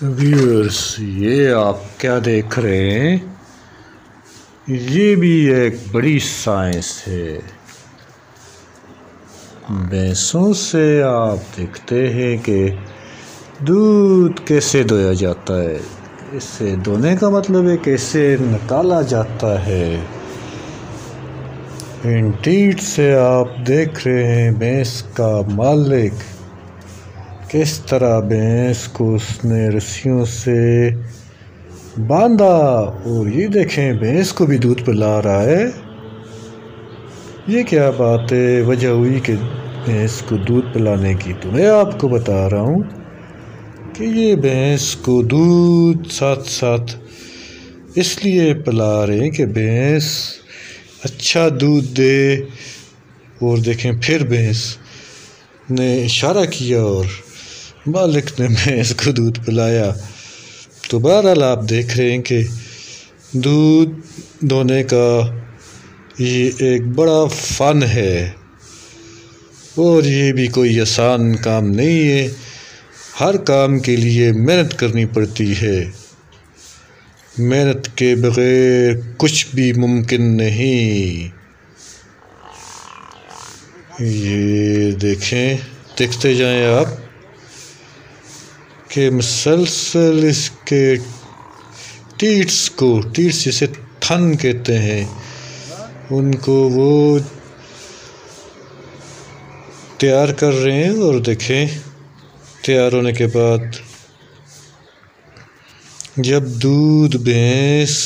Viewers, ये आप क्या देख रहे हैं? ये भी एक बड़ी साइंस है। भैंसों से आप देखते हैं कि दूध कैसे दोया जाता है। इससे दोने का मतलब है कैसे निकाला जाता है। इन टीट से आप देख रहे हैं भैंस का मालिक किस तरह भैंस को उसने रस्सियों से बांधा, और ये देखें भैंस को भी दूध पिला रहा है। ये क्या बात है, वजह हुई कि भैंस को दूध पिलाने की। तो मैं आपको बता रहा हूँ कि ये भैंस को दूध साथ साथ इसलिए पिला रहे हैं कि भैंस अच्छा दूध दे। और देखें फिर भैंस ने इशारा किया और मालिक ने भैंस को दूध पिलाया। तो बहरहाल आप देख रहे हैं कि दूध दोने का ये एक बड़ा फ़न है, और ये भी कोई आसान काम नहीं है। हर काम के लिए मेहनत करनी पड़ती है। मेहनत के बगैर कुछ भी मुमकिन नहीं। ये देखें, देखते जाएं आप कि मुसलसल इसके टीट्स जिसे थन कहते हैं, उनको वो तैयार कर रहे हैं। और देखें, तैयार होने के बाद जब दूध भैंस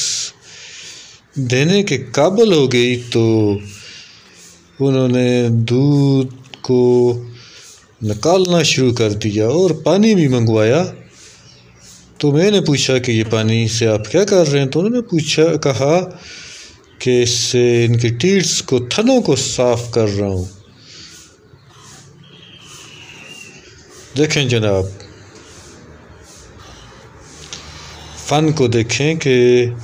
देने के काबिल हो गई तो उन्होंने दूध को निकालना शुरू कर दिया और पानी भी मंगवाया। तो मैंने पूछा कि ये पानी से आप क्या कर रहे हैं? तो उन्होंने कहा कि इससे इनके टीट्स को, थनों को साफ कर रहा हूँ। देखें जनाब, फन को देखें कि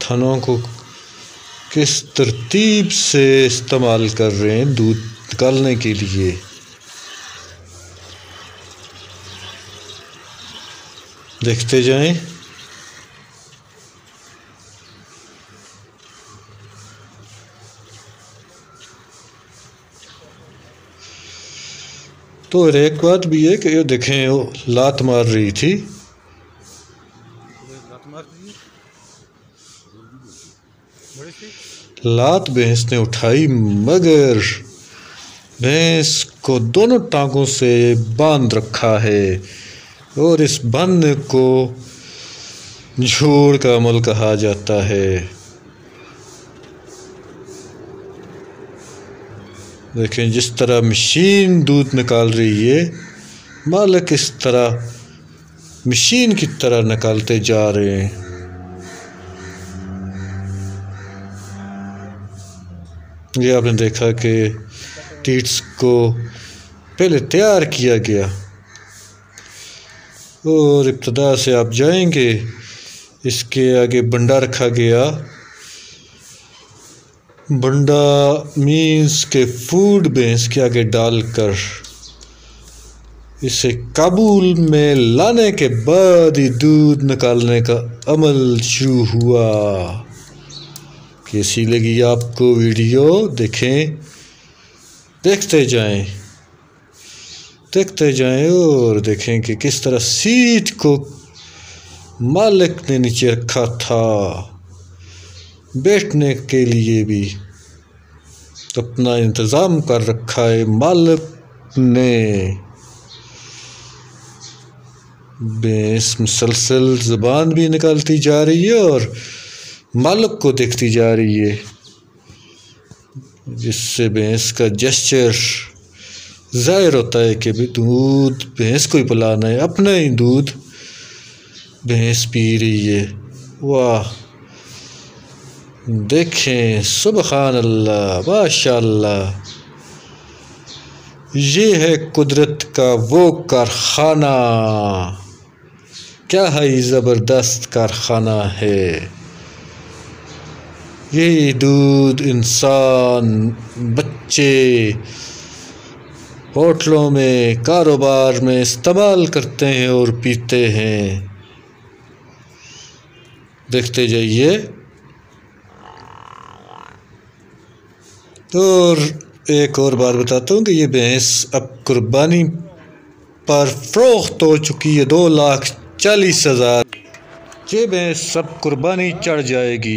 थनों को किस तरतीब से इस्तेमाल कर रहे हैं दूध निकालने के लिए। देखते जाएं। तो एक बात भी है कि ये देखें, वो लात मार रही थी। लात भैंस ने उठाई, मगर भैंस को दोनों टांगों से बांध रखा है, और इस बांधने को जोड़ का अमल कहा जाता है। देखें, जिस तरह मशीन दूध निकाल रही है, मालिक इस तरह मशीन की तरह निकालते जा रहे हैं। ये आपने देखा कि टीट्स को पहले तैयार किया गया, और इब्तदा से आप जाएंगे, इसके आगे बंडा रखा गया। बंडा मीन्स के फूड भैंस के आगे डालकर इसे काबूल में लाने के बाद ही दूध निकालने का अमल शुरू हुआ। कैसी लगी आपको वीडियो? देखें, देखते जाएं और देखें कि किस तरह सीट को मालिक ने नीचे रखा था, बैठने के लिए भी अपना इंतज़ाम कर रखा है मालिक ने। भैंस मुसलसल ज़बान भी निकालती जा रही है और मालिक को देखती जा रही है, जिससे भैंस का जेस्चर ज़ाहिर होता है कि भी दूध भैंस को ही पिलाना है, अपना ही दूध भैंस पी रही है। वाह, देखें, सुबहान अल्लाह, माशाअल्लाह। ये है कुदरत का वो कारखाना। क्या है, ज़बरदस्त कारखाना है। ये दूध इंसान, बच्चे होटलों में, कारोबार में इस्तेमाल करते हैं और पीते हैं। देखते जाइए। और एक और बात बताता हूँ कि ये भैंस अब कुर्बानी पर फरोख्त हो चुकी है 2,40,000। ये भैंस सब कुर्बानी चढ़ जाएगी।